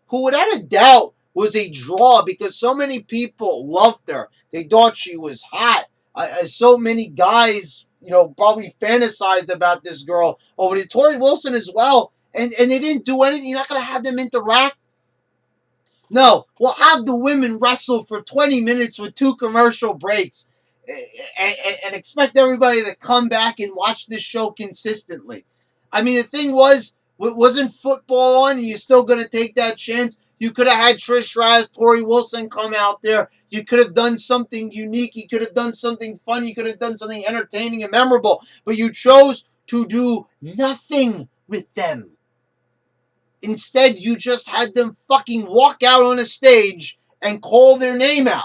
who without a doubt was a draw because so many people loved her. They thought she was hot. So many guys, probably fantasized about this girl over to Tori Wilson as well, and they didn't do anything. You're not going to have them interact. No, we'll have the women wrestle for 20 minutes with 2 commercial breaks and expect everybody to come back and watch this show consistently. I mean, the thing wasn't football on, and you're still going to take that chance. You could have had Trish Stratus, Tori Wilson come out there. You could have done something unique. You could have done something funny. You could have done something entertaining and memorable. But you chose to do nothing with them. Instead, you just had them fucking walk out on a stage and call their name out.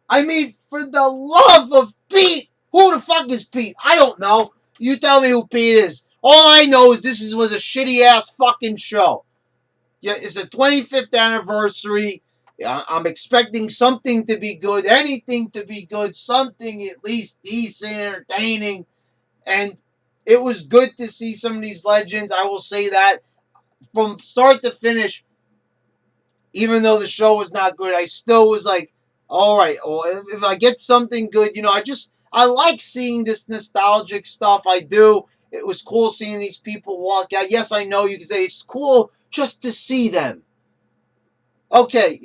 I mean, for the love of Pete, who the fuck is Pete? I don't know. You tell me who Pete is. All I know is this was a shitty-ass fucking show. Yeah, it's a 25th anniversary. I'm expecting something to be good, anything to be good, something at least decent, entertaining. And it was good to see some of these legends. I will say that from start to finish, even though the show was not good, I still was like, all right, well, if I get something good, I like seeing this nostalgic stuff. I do. It was cool seeing these people walk out. Yes, I know you can say it's cool just to see them. Okay,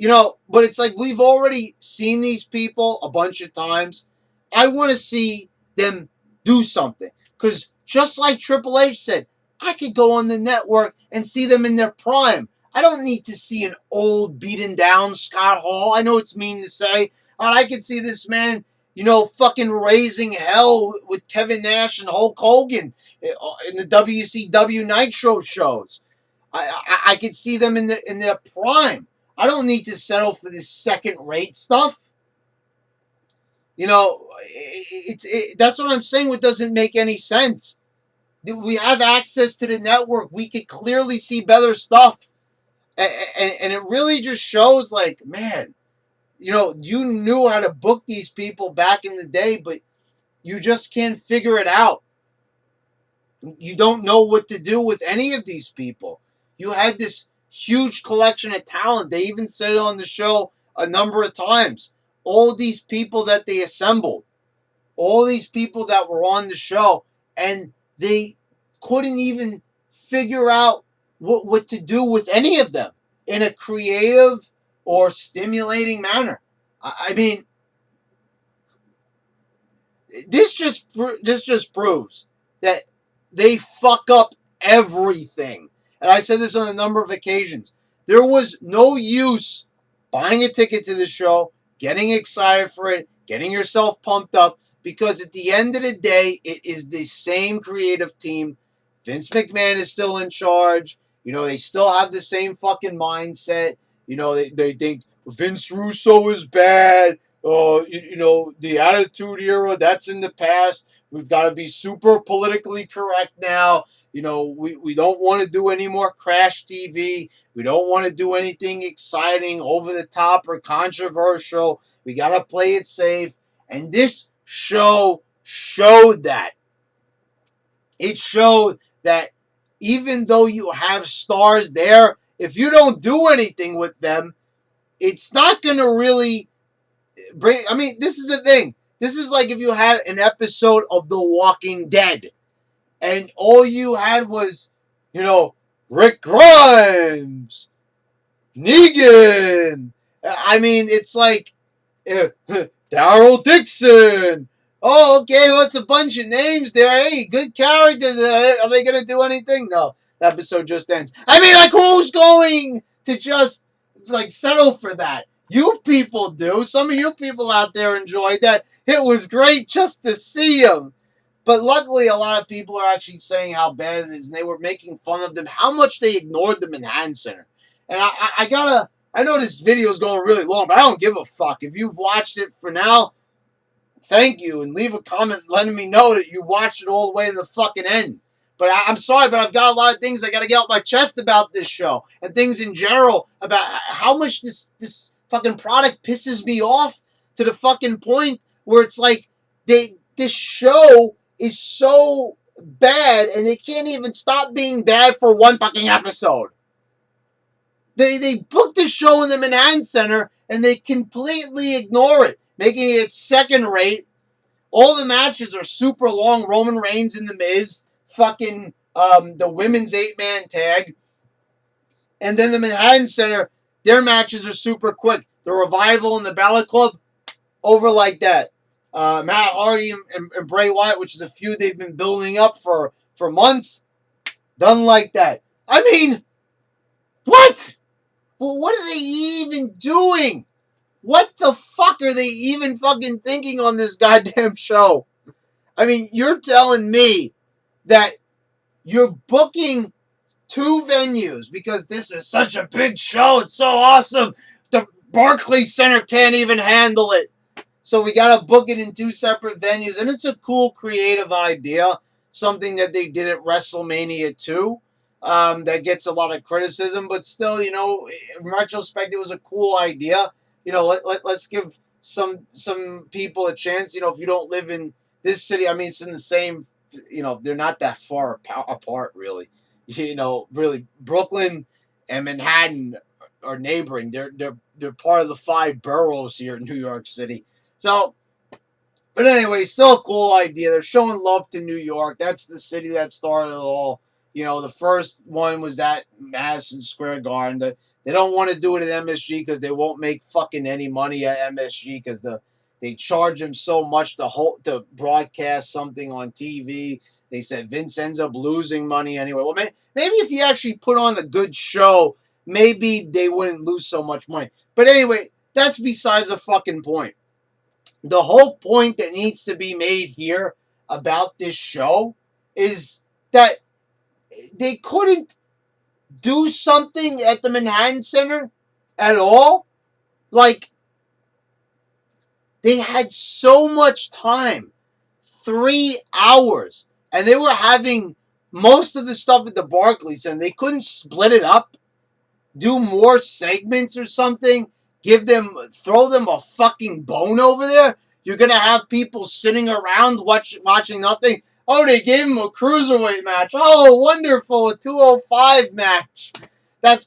but it's like we've already seen these people a bunch of times. I want to see them do something. Because just like Triple H said, I could go on the network and see them in their prime. I don't need to see an old, beaten down Scott Hall. I know it's mean to say. I could see this man, fucking raising hell with Kevin Nash and Hulk Hogan in the WCW Nitro shows. I could see them in their prime. I don't need to settle for this second-rate stuff. That's what I'm saying. What doesn't make any sense. We have access to the network. We could clearly see better stuff. And it really just shows, like, man, you knew how to book these people back in the day, but you just can't figure it out. You don't know what to do with any of these people. You had this huge collection of talent. They even said it on the show a number of times. All these people that they assembled, all these people that were on the show, and they couldn't even figure out what to do with any of them in a creative or stimulating manner. I mean, this just proves that they fuck up everything. And I said this on a number of occasions. There was no use buying a ticket to the show, getting excited for it, getting yourself pumped up, because at the end of the day, it is the same creative team. Vince McMahon is still in charge. They still have the same fucking mindset. They think Vince Russo is bad. The Attitude Era, that's in the past. We've got to be super politically correct now. We don't want to do any more Crash TV. We don't want to do anything exciting, over the top, or controversial. We got to play it safe. And this show showed that. It showed that even though you have stars there, if you don't do anything with them, it's not going to really bring... I mean, this is the thing. This is like if you had an episode of The Walking Dead, and all you had was, Rick Grimes, Negan. I mean, it's like Daryl Dixon. Oh, okay, what's a bunch of names there? Hey, good characters. Are they going to do anything? No, the episode just ends. I mean, like, who's going to just, settle for that? You people do. Some of you people out there enjoyed that. It was great just to see them. But luckily, a lot of people are actually saying how bad it is, and they were making fun of them, how much they ignored them in Hand Center. And I know this video is going really long, but I don't give a fuck. If you've watched it for now, thank you, and leave a comment letting me know that you watched it all the way to the fucking end. But I'm sorry, but I've got a lot of things I got to get off my chest about this show, and things in general about how much this fucking product pisses me off, to the fucking point where it's like this show is so bad, and they can't even stop being bad for one fucking episode. They book the show in the Manhattan Center, and they completely ignore it, making it second rate. All the matches are super long. Roman Reigns and The Miz, fucking the women's 8-man tag. And then the Manhattan Center, their matches are super quick. The Revival and the Balor Club, over like that. Matt Hardy and Bray Wyatt, which is a feud they've been building up for months, done like that. I mean, what? Well, what are they even doing? What the fuck are they even fucking thinking on this goddamn show? I mean, you're telling me that you're booking 2 venues because this is such a big show. It's so awesome. The Barclays Center can't even handle it. So we got to book it in 2 separate venues. And it's a cool, creative idea. Something that they did at WrestleMania 2 that gets a lot of criticism. But still, you know, in retrospect, it was a cool idea. You know, let's give some people a chance. You know, if you don't live in this city, I mean, it's in the same, you know, they're not that far apart, really. You know, really, Brooklyn and Manhattan are neighboring. They're part of the 5 boroughs here in New York City. So, but anyway, still a cool idea. They're showing love to New York. That's the city that started it all. You know, the first one was at Madison Square Garden. They don't want to do it at MSG because they won't make fucking any money at MSG because they charge them so much to broadcast something on TV. They said Vince ends up losing money anyway. Well, maybe if you actually put on a good show, maybe they wouldn't lose so much money. But anyway, that's besides the fucking point. The whole point that needs to be made here about this show is that they couldn't do something at the Manhattan Center at all. Like, they had so much time. 3 hours. And they were having most of the stuff at the Barclays Center. They couldn't split it up, do more segments or something, throw them a fucking bone over there. You're going to have people sitting around watching nothing. Oh, they gave him a cruiserweight match. Oh, wonderful, a 205 match. That's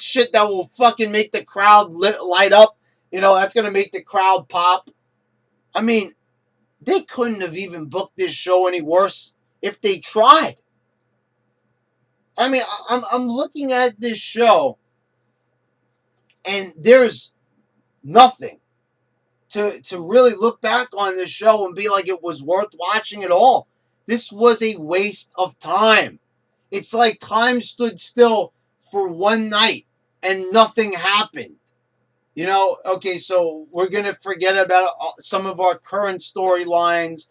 shit that will fucking make the crowd light up. You know, that's going to make the crowd pop. I mean, they couldn't have even booked this show any worse if they tried. I mean, I'm looking at this show, and there's nothing to really look back on this show and be like it was worth watching at all. This was a waste of time. It's like time stood still for one night and nothing happened. You know, okay, so we're going to forget about some of our current storylines,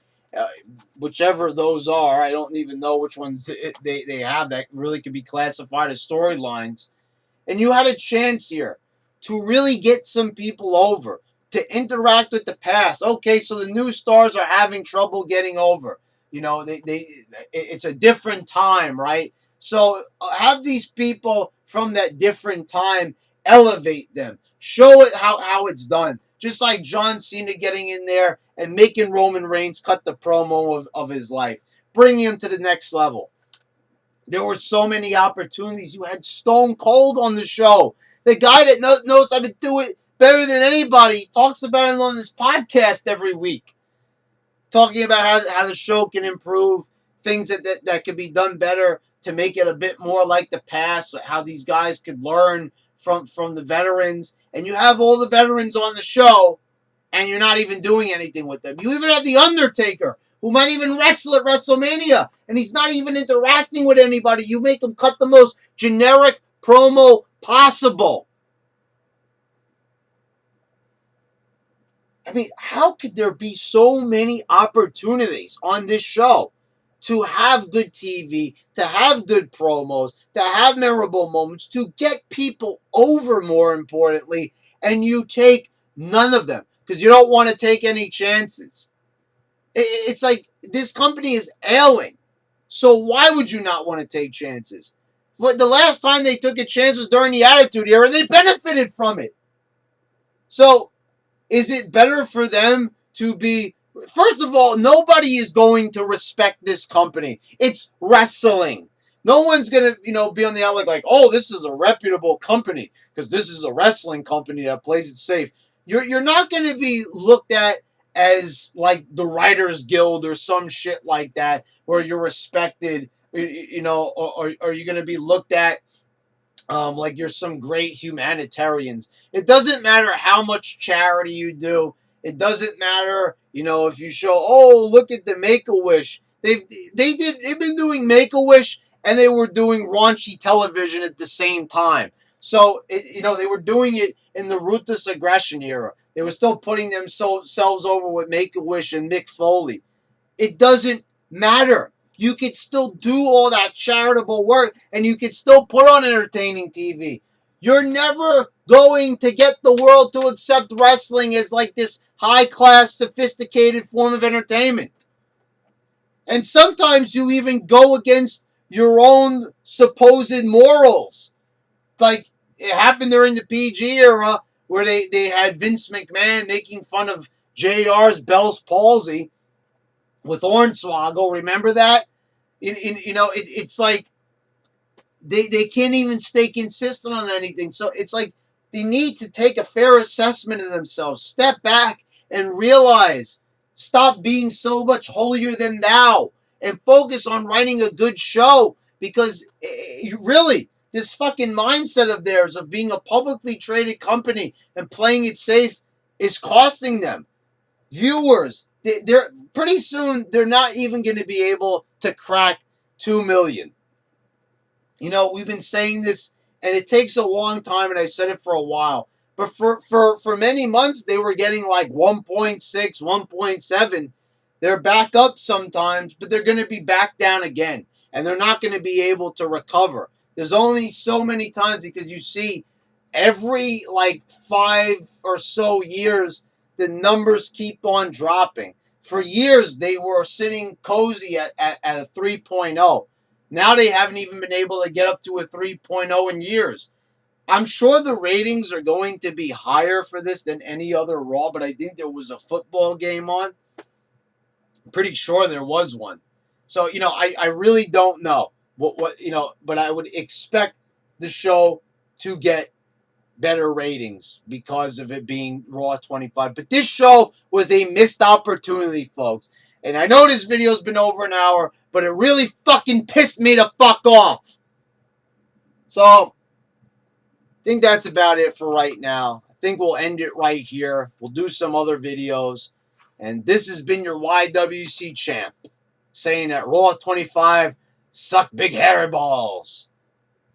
whichever those are. I don't even know which ones they have that really could be classified as storylines. And you had a chance here to really get some people over, to interact with the past. Okay, so the new stars are having trouble getting over. You know, it's a different time, right? So have these people from that different time, elevate them. Show it how it's done. Just like John Cena getting in there and making Roman Reigns cut the promo of his life. Bringing him to the next level. There were so many opportunities. You had Stone Cold on the show. The guy that knows how to do it better than anybody. Talks about it on this podcast every week. Talking about how the show can improve. Things that could be done better to make it a bit more like the past. How these guys could learn from the veterans. And you have all the veterans on the show, and you're not even doing anything with them. You even have The Undertaker, who might even wrestle at WrestleMania, and he's not even interacting with anybody. You make him cut the most generic promo possible. I mean, how could there be so many opportunities on this show to have good TV, to have good promos, to have memorable moments, to get people over, more importantly, and you take none of them because you don't want to take any chances. It's like this company is ailing. So why would you not want to take chances? But the last time they took a chance was during the Attitude Era, and they benefited from it. So is it better for them to be... First of all, nobody is going to respect this company. It's wrestling. No one's going to, be on the outlook like, oh, this is a reputable company because this is a wrestling company that plays it safe. You're not going to be looked at as like the Writers Guild or some shit like that, where you're respected, or are you going to be looked at like you're some great humanitarians? It doesn't matter how much charity you do. It doesn't matter, if you show, oh, look at the Make-A-Wish. They've been doing Make-A-Wish, and they were doing raunchy television at the same time. So they were doing it in the ruthless aggression era. They were still putting themselves over with Make-A-Wish and Mick Foley. It doesn't matter. You could still do all that charitable work, and you could still put on entertaining TV. You're never going to get the world to accept wrestling as like this high-class, sophisticated form of entertainment. And sometimes you even go against your own supposed morals. Like, it happened during the PG era, where they had Vince McMahon making fun of JR's Bell's palsy with Hornswoggle. Remember that? It's like they can't even stay consistent on anything. So it's like they need to take a fair assessment of themselves, step back and realize, stop being so much holier than thou, and focus on writing a good show. Because really, this fucking mindset of theirs of being a publicly traded company and playing it safe is costing them viewers. They're pretty soon they're not even going to be able to crack 2 million. We've been saying this, and it takes a long time, and I've said it for a while. But for many months, they were getting like 1.6, 1.7. They're back up sometimes, but they're going to be back down again, and they're not going to be able to recover. There's only so many times, because you see every like 5 or so years, the numbers keep on dropping. For years, they were sitting cozy at a 3.0. Now they haven't even been able to get up to a 3.0 in years. I'm sure the ratings are going to be higher for this than any other Raw, but I think there was a football game on. I'm pretty sure there was one. So, I really don't know what but I would expect the show to get better ratings because of it being Raw 25. But this show was a missed opportunity, folks. And I know this video's been over an hour, but it really fucking pissed me the fuck off. So, I think that's about it for right now. I think we'll end it right here. We'll do some other videos. And this has been your YWC champ, saying that Raw 25 suck big hairy balls.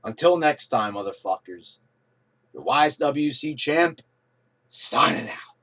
Until next time, motherfuckers. Your YWC champ, signing out.